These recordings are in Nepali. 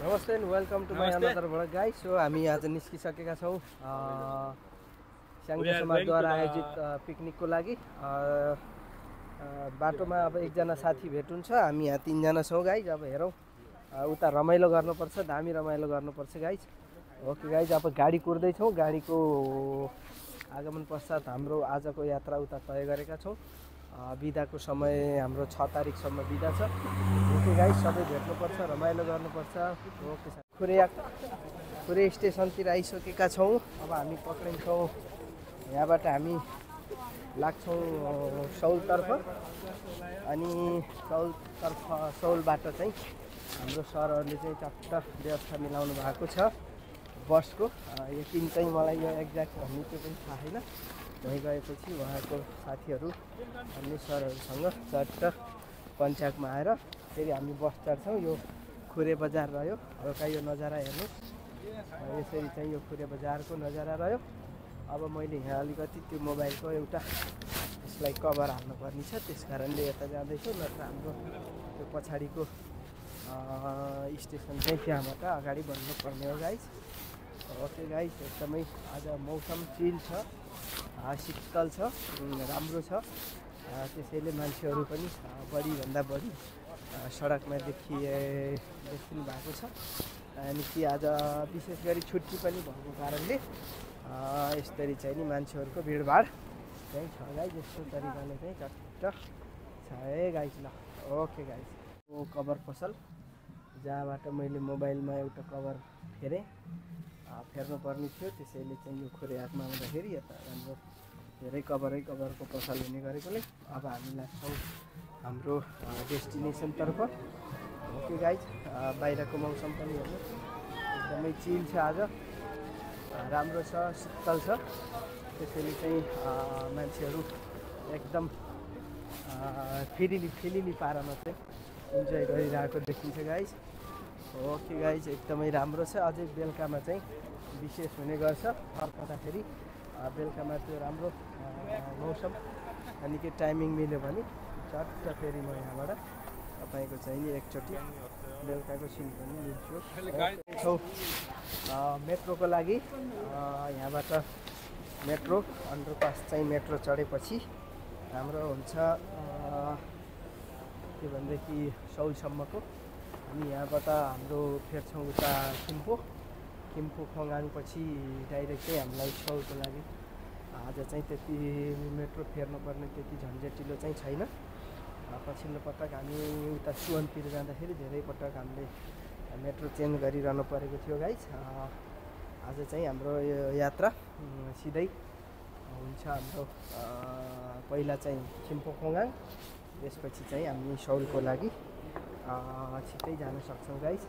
नमस्ते and welcome to my another vlog guys. So हामी आज निस्किसकेका छौँ स्याङ्जा समाजद्वारा आयोजित पिकनिकको लागि। बाटोमा अब एकजना साथी भेट्नुहुन्छ, हामी यहाँ तीनजना छौँ गाइस। अब हेरौँ उता रमाइलो गर्नुपर्छ, दामी रमाइलो गर्नुपर्छ गाइस। ओके गाइस, अब गाडी कुर्दैछौँ। गाडीको आगमन पश्चात हाम्रो आजको यात्रा उता तय गरेका छौँ। बिदाको समय हाम्रो 6 तारिकसम्म बिदा छ। ओके गाइस, सबै भेट्नुपर्छ, रमाइलो गर्नुपर्छ। ओके सर, खुरे स्टेसनतिर आइसकेका छौँ। अब हामी पक्रिन्छौँ, यहाँबाट हामी लाग्छौँ सौलतर्फ। अनि सौलबाट चाहिँ हाम्रो सरहरूले चाहिँ चट्ट व्यवस्था मिलाउनु भएको छ बसको। यकिन चाहिँ मलाई यो एक्ज्याक्ट भन्ने त्यो पनि थाहा छैन। त्यहीँ गएपछि उहाँको साथीहरू अन्य सरहरूसँग चट्ट कन्ट्याक्टमा आएर फेरि हामी बस चढ्छौँ। यो खुरे बजार रह्यो, हल्का यो नजारा हेर्नु। यसरी चाहिँ यो खुरे बजारको नजारा रह्यो। अब मैले यहाँ अलिकति त्यो मोबाइलको एउटा यसलाई कभर हाल्नुपर्ने छ, त्यस कारणले यता जाँदैछु। नत्र हाम्रो त्यो पछाडिको स्टेसन चाहिँ त्यहाँबाट अगाडि बढ्नुपर्ने हो गाइस। ओके गाइस, एकदमै आज मौसम चिल छ, शीतल छ, राम्रो छ। त्यसैले मान्छेहरू पनि बढीभन्दा बढी सडकमा देखिनु भएको छ। अनि कि आज विशेष गरी छुट्टी पनि भएको कारणले यसरी चाहिँ नि मान्छेहरूको भिडभाड चाहिँ छ गाइस। यस्तो तरिकाले चाहिँ चट्ट छ है गाइस। ल ओके गाइस, ओ कभर पसल जहाँबाट मैले मोबाइलमा एउटा कभर फेर्नु पर्ने थियो, त्यसैले चाहिँ यो खुरे हातमा आउँदाखेरि यता राम्रो धेरै कभरको पसल हुने गरेकोले अब हामी लाग्छौँ हाम्रो डेस्टिनेसनतर्फ। ओके गाइज, बाहिरको मौसम पनि हेर्नु एकदमै चिल छ, आज राम्रो छ, शीतल छ। त्यसैले चाहिँ मान्छेहरू एकदम फिलिली पारामा चाहिँ इन्जोय गरिरहेको देखिन्छ गाइज। ओके गाइज, एकदमै राम्रो छ। अझै बेलुकामा चाहिँ विशेष हुने गर्छ। फर्कँदाखेरि बेलुकामा त्यो राम्रो मौसम अनि के टाइमिङ मिल्यो भने चट्ट फेरि म यहाँबाट तपाईँको चाहिँ नि एकचोटि बेलुकाको सिन पनि लिन्छु। मेट्रोको लागि यहाँबाट मेट्रो अन्डरपास चाहिँ मेट्रो चढेपछि हाम्रो हुन्छ के भनेदेखि सौलसम्मको। हामी यहाँबाट हाम्रो फेर्छौँ उता थिम्पू खोङाङपछि डाइरेक्ट चाहिँ हामीलाई सौलको लागि आज चाहिँ त्यति मेट्रो फेर्नुपर्ने त्यति झन्झटिलो चाहिँ छैन। पछिल्लो पटक हामी उता सुवनतिर जाँदाखेरि धेरै पटक हामीले मेट्रो चेन्ज गरिरहनु परेको थियो गाइस। आज चाहिँ हाम्रो यो यात्रा सिधै हुन्छ हाम्रो पहिला चाहिँ थिम्पू खोङाङ, त्यसपछि चाहिँ हामी सौलको लागि छिट्टै जान सक्छौँ गाइस।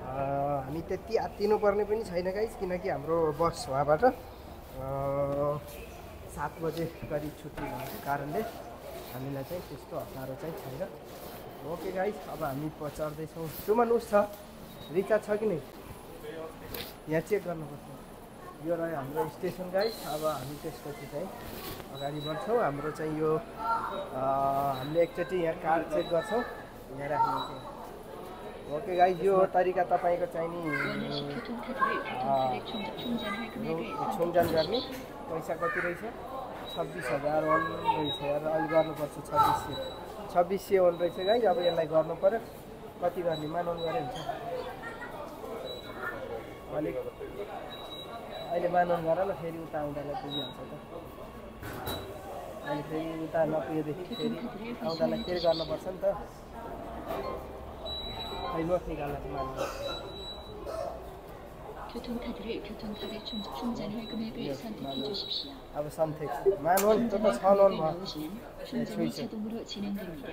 हामी त्यति आत्तिनु पर्ने पनि छैन गाइस, किनकि हाम्रो बस वहाँबाट 7 बजे करिब छुट्टी भएको कारणले हामीलाई चाहिँ त्यस्तो हतारो चाहिँ छैन। ओके गाइस, अब हामी चढ्दैछौँ। सुमन उस छ, रिचार्ज छ कि नै यहाँ चेक गर्नुपर्छ। यो रह्यो हाम्रो स्टेसन गाइस। अब हामी त्यसपछि चाहिँ अगाडि बढ्छौँ। हाम्रो चाहिँ यो हामीले एकचोटि यहाँ कार्ड चेक गर्छौँ, यहाँ राख्ने थियो। ओके गाइस, यो तरिका तपाईँको चाहिँ नि छुङजान गर्ने पैसा कति रहेछ? 26,000 वन रहेछ यार। अहिले गर्नुपर्छ 2600 वन रहेछ गाइस। अब यसलाई गर्नु पऱ्यो, कति गर्ने मानौन गरे हुन्छ अलिक। अहिले मानौन गर न, फेरि उता आउँदालाई पुगिहाल्छ त। अहिले फेरि उता नपुगेदेखि फेरि आउँदालाई फेरि गर्नुपर्छ नि त। नोट निकाल्न चाहिँ मान्नु। अब 선택 만원 또 1,000원 뭐 자동으로 진행됩니다.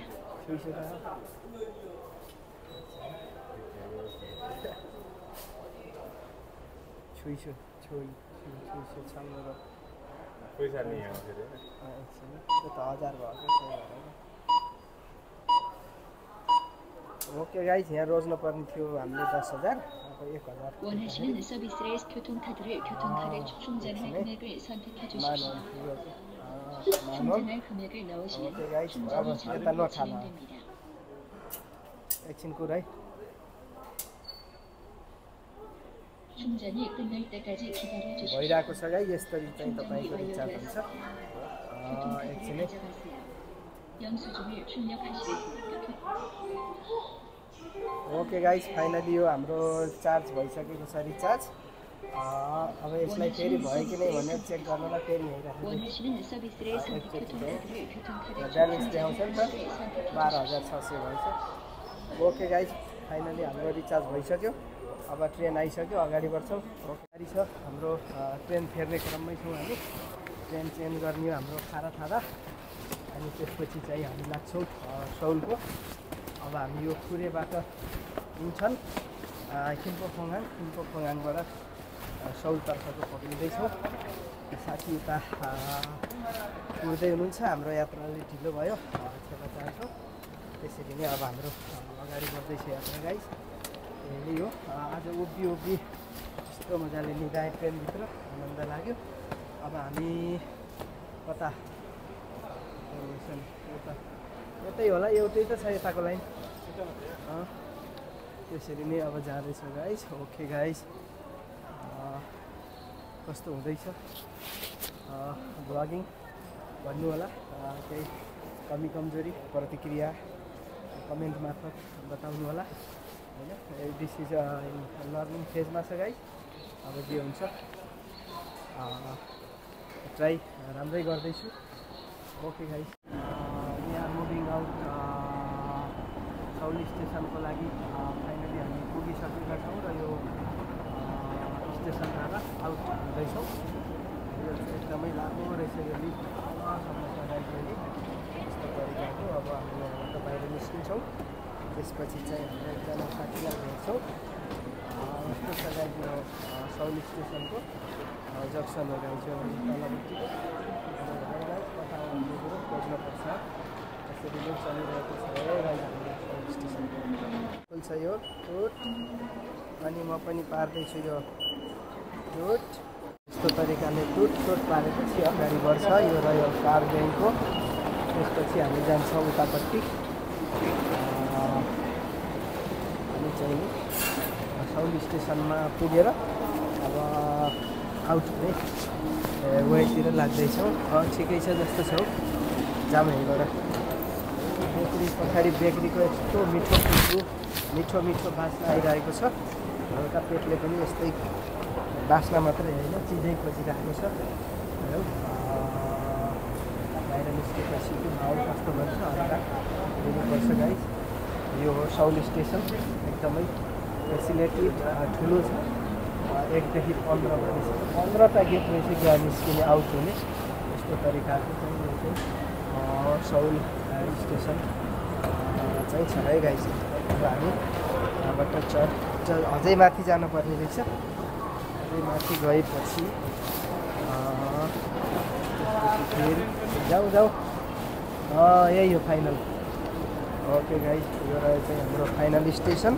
추이슈 참으로 पैसानिया फेरि त्यो त 1000 भएको छ। ओके गाइस, यहाँ रोज्नु पर्ने थियो हामीले 10,000, अब 1,000 원하시는 서비스 레이스 교통카드를 교통카드 충전할 금액을 선택해 주십시오. 충전할 금액을 넣으시면 충전이 자동으로 진행됩니다. एकछिन कुरा है। 충전이 끝날 때까지 기다려 주십시오. भइरहेको छ गाइस। यसरी चाहिँ तपाईँको रिचार्ज हुन्छ। एकछिनै 영수증을 출력하시겠습니까? ओके गाइस, फाइनली यो हाम्रो चार्ज भइसकेको छ रिचार्ज। अब यसलाई फेरि भयो कि नै भनेर चेक गर्नलाई फेरि हेरिराखेको 원하시는 서비스를 선택 교통카드를 교통카드 ब्यालेन्स देखाउँछ नि त, 선택해 12,600 भएछ। ओके गाइस, फाइनली हाम्रो रिचार्ज भइसक्यो। अब ट्रेन आइसक्यो, अगाडि बढ्छौँ। गाडी छ हाम्रो, ट्रेन फेर्ने क्रममै छौँ हामी। ट्रेन चेन्ज गर्ने हो हाम्रो थारा अनि त्यसपछि चाहिँ हामी लाग्छौँ सौलको। अब हामी यो कुरेबाट इन्छन् खिम्पोफोङाङबाट सौलतर्फको पक्रिँदैछौँ। साथी उता कुर्दै हुनुहुन्छ। हाम्रो यात्रा अलिक ढिलो भयो, क्षेत्र 400। त्यसरी नै अब हाम्रो अगाडि बढ्दैछ यात्रा गाइस। यही हो, आज उभि यस्तो मजाले निदाए ट्रेनभित्र, आनन्द लाग्यो। अब हामी कता यतै होला, एउटै त छ यताको लाइन। त्यसरी नै अब जाँदैछौँ गाइस। ओके गाइस, कस्तो हुँदैछ ब्लगिङ भन्नु होला। केही कमी कमजोरी प्रतिक्रिया कमेन्ट मार्फत बताउनु होला होइन। दिस इज लर्निङ फेजमा छ गाइस। अब जे हुन्छ ट्राई राम्रै गर्दैछु। Okay guys, we are moving out सौल स्टेसनको लागि। फाइनली हामी पुगिसकेका छौँ र यो स्टेसनबाट आउट हुँदैछौँ। यो चाहिँ एकदमै लामो रहेछ यो लिफ्टसम्म चढाइको यस्तो तरिकाको। अब हामी यहाँबाट बाहिर निस्किन्छौँ। त्यसपछि चाहिँ हामी एकजना साथीलाई भेट्छौँ। यस्तो छ गाइस यो सौल स्टेसनको जक्सन हो गाइस। यो तलपट्टिको कथा भन्ने कुरो खोज्नुपर्छ। त्यसरी नै चलिरहेको छ गाइस हाम्रो सौल स्टेसनको। कुन छ यो टुट, अनि म पनि पार्दैछु यो टुट। यस्तो तरिकाले टुट पारेपछि अगाडि बढ्छ। यो रह्यो कार ब्याङ्कको। त्यसपछि हामी जान्छौँ उतापट्टि। हामी चाहिँ सौल स्टेसनमा पुगेर अब आउट हुने वेतिर लाग्दैछौँ। ठिकै छ जस्तो छ हौ। जाम यहीँबाट बेकरी पछाडि बेकरीको यस्तो मिठो खुसबु, मिठो बास्ना आइरहेको छ। हल्का पेटले पनि यस्तै बास्ना मात्रै होइन, चिजै खोजिरहेको छ। बाहिर निस्केपछि माहौल कस्तो भन्छ हल्का हेर्नुपर्छ गाइस। यो हो सौल स्टेसन, एकदमै फेसिलिटी ठुलो छ। 1 देखि 15 भनिसक्यो, 15टा गेट रहेछ निस्किने आउट हुने। यस्तो तरिकाको चाहिँ यो चाहिँ सौल स्टेसन चाहिँ छ है गाइस। अब हामी यहाँबाट अझै माथि जानुपर्ने रहेछ। अझै माथि गएपछि फेरि जाउँ यही हो फाइनल। ओके गाइस, यो रहेछ चाहिँ हाम्रो फाइनल स्टेसन।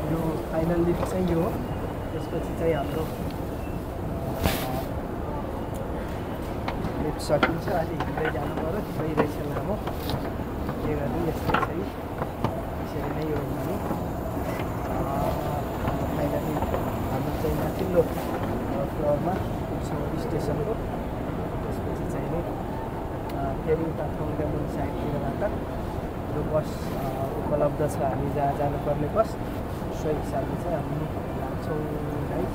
यो फाइनल लिफ्ट चाहिँ यो हो। त्यसपछि चाहिँ हाम्रो लिफ्ट सकिन्छ। अलि हिँड्दै जानु पऱ्यो, त्यही रहेछ लामो। के गर्नु, यस्तै छ। त्यसरी नै यो हामी फाइनली हाम्रो चाहिँ माथिल्लो फ्लोरमा पुग्छौँ स्टेसनको। त्यसपछि चाहिँ नि फेरि उता थोङदेमुन साइडतिरबाट जो बस उपलब्ध छ, हामी जहाँ जानुपर्ने बस, सो हिसाबले चाहिँ हामी लाग्छौँ गाइस।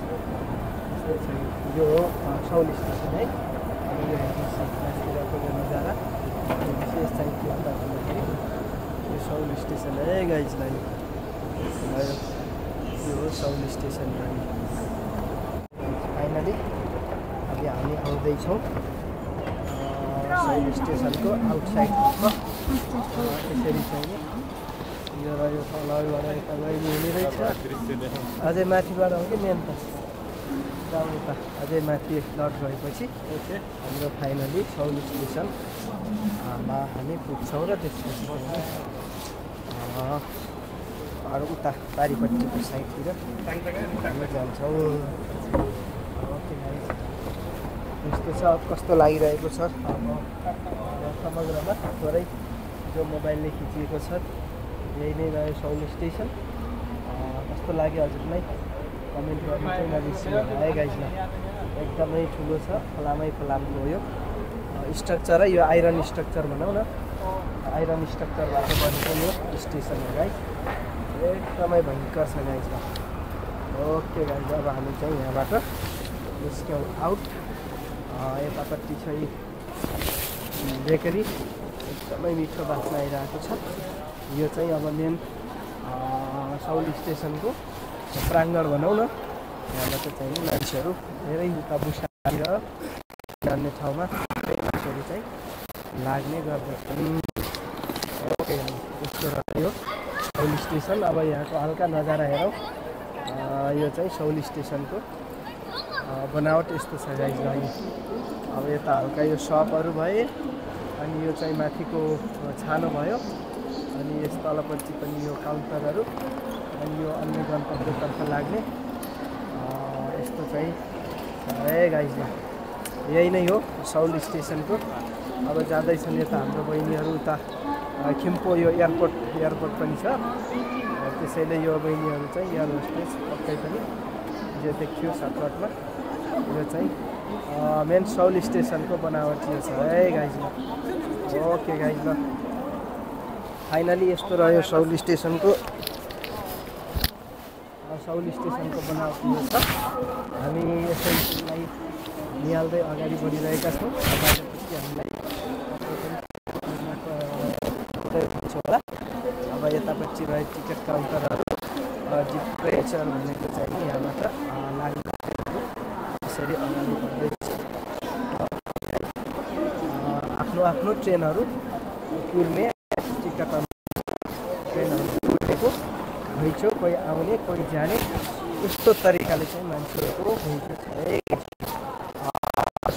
त्यस्तै छ। यो हो सौल स्टेसन है। अब यो हेर्नुहोस् माथितिरको यो नजारा विशेष चाहिँ के भन्दा भन्दाखेरि यो सौल स्टेसन है गाइसलाई। यो हो सौल स्टेसन गाडी। फाइनली अहिले हामी आउँदैछौँ सौल स्टेसनको आउटसाइडतर्फ। यसरी चाहिँ यो रह्यो तलबाट यता गइने हुने रहेछ। अझै माथिबाट हो कि मेन त जाउँ उता अझै माथि लड गएपछि हाम्रो फाइनली सौल स्टेसनमा हामी पुग्छौँ। र त्यसपछि अरू उता पारिपट्टिको साइडतिर हामी जान्छौँ। ओके गाइस, यस्तो छ। कस्तो लागिरहेको छ समग्रमा थोरै जो मोबाइलले खिचिएको छ यही नै रह्यो सौल स्टेसन। कस्तो लाग्यो हजुरलाई कमेन्ट गर्नु चाहिँ नबिर्सिनु है गाइज ल। एकदमै ठुलो छ, फलामको हो यो स्ट्रक्चर है, यो आइरन स्ट्रक्चर भनौँ न, आइरन स्ट्रक्चरबाट बनेको यो स्टेसन हो गाइज। एकदमै भयङ्कर छ गाइज ल। ओके गाइज, अब हामी चाहिँ यहाँबाट निस्क्यौँ आउट। यतापट्टि चाहिँ बेकरी, एकदमै मिठो बास्ना आइरहेको छ। यो चाहिँ अब मेन साउल स्टेसनको प्राङ्गण भनौँ न, यहाँबाट चाहिँ मान्छेहरू धेरै उता बुसारी र जान्ने ठाउँमा मान्छेहरू चाहिँ लाग्ने गर्दछन्। ओके, यस्तो रह्यो साउल स्टेसन। अब यहाँको हल्का नजारा हेरौँ। यो चाहिँ साउल स्टेसनको बनावट यस्तो छ गाइज लागि। अब यता हल्का यो सपहरू भए, अनि यो चाहिँ माथिको छानो भयो, अनि यस तलपट्टि पनि यो काउन्टरहरू, अनि यो अन्य गन्तव्यतर्फ लाग्ने यस्तो चाहिँ है गाइज ल। यही नै हो साउल स्टेसनको। अब जाँदैछन् यता हाम्रो बहिनीहरू, उता खिम्पो यो एयरपोर्ट पनि छ, त्यसैले यो बहिनीहरू चाहिँ एयर होस्टेस पक्कै पनि जो देखियो सर्टकटमा। यो चाहिँ मेन साउल स्टेसनको बनावट यो छ है गाइज ल। ओके गाइज ल, फाइनली यस्तो रह्यो साउल स्टेसनको बनावट यो छ। हामी यसैलाई निहाल्दै अगाडि बढिरहेका छौँ। बाटोपछि हामीलाई होला। अब यतापट्टि रह्यो टिकट काउन्टरहरू, डिप्रेचर भनेको चाहिँ यहाँबाट लाग्ने यसरी अगाडि बढ्दैछ। आफ्नो ट्रेनहरू कुर्ने टिकट ट्रेनहरू कुरेको घुइँचो, कोही आउने कोही जाने, यस्तो तरिकाले चाहिँ मान्छेहरूको घुइँचो छ है।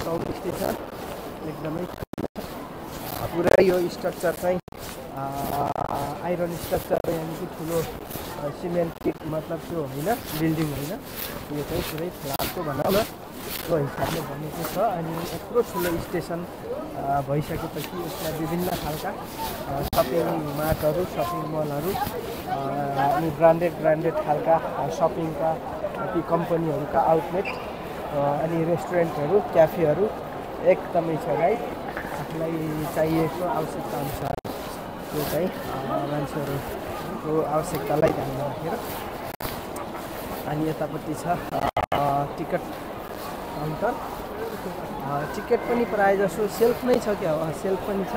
साउल स्टेसन एकदमै पुरै यो स्ट्रक्चर चाहिँ आइरन स्ट्रक्चर, यानि कि ठुलो सिमेन्टिक मतलब त्यो होइन, बिल्डिङ होइन, यो चाहिँ पुरै फ्ल्याटको भनौँ न त्यो हिसाबले बनेको छ। अनि यत्रो ठुलो स्टेसन भइसकेपछि यसमा विभिन्न खालका सपिङ मार्टहरू, सपिङ मलहरू, अनि ब्रान्डेड खालका सपिङका ती कम्पनीहरूका आउटलेट, अनि रेस्टुरेन्टहरू, क्याफेहरू एकदमै छ गाइस। आफूलाई चाहिएको आवश्यकता अनुसार त्यो चाहिँ मान्छेहरूको आवश्यकतालाई ध्यानमा राखेर। अनि यतापट्टि छ टिकट काउन्टर। टिकट पनि प्रायः जसो सेल्फ नै छ क्या, सेल्फ पनि छ।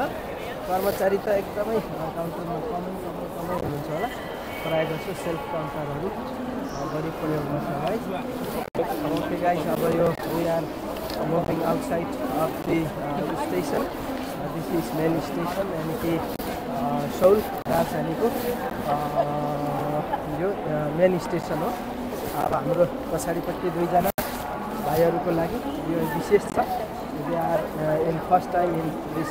कर्मचारी त एकदमै काउन्टरमा कमै हुनुहुन्छ होला, प्रायः जसो सेल्फ काउन्टरहरू बढी प्रयोगमा छ है। ओके गाइस, अब यो we are moving outside of the station. This is main station, यानि कि साउल राजधानीको यो मेन स्टेसन हो। अब हाम्रो पछाडिपट्टि दुईजना भाइहरूको लागि यो विशेष छ। They are in first time in this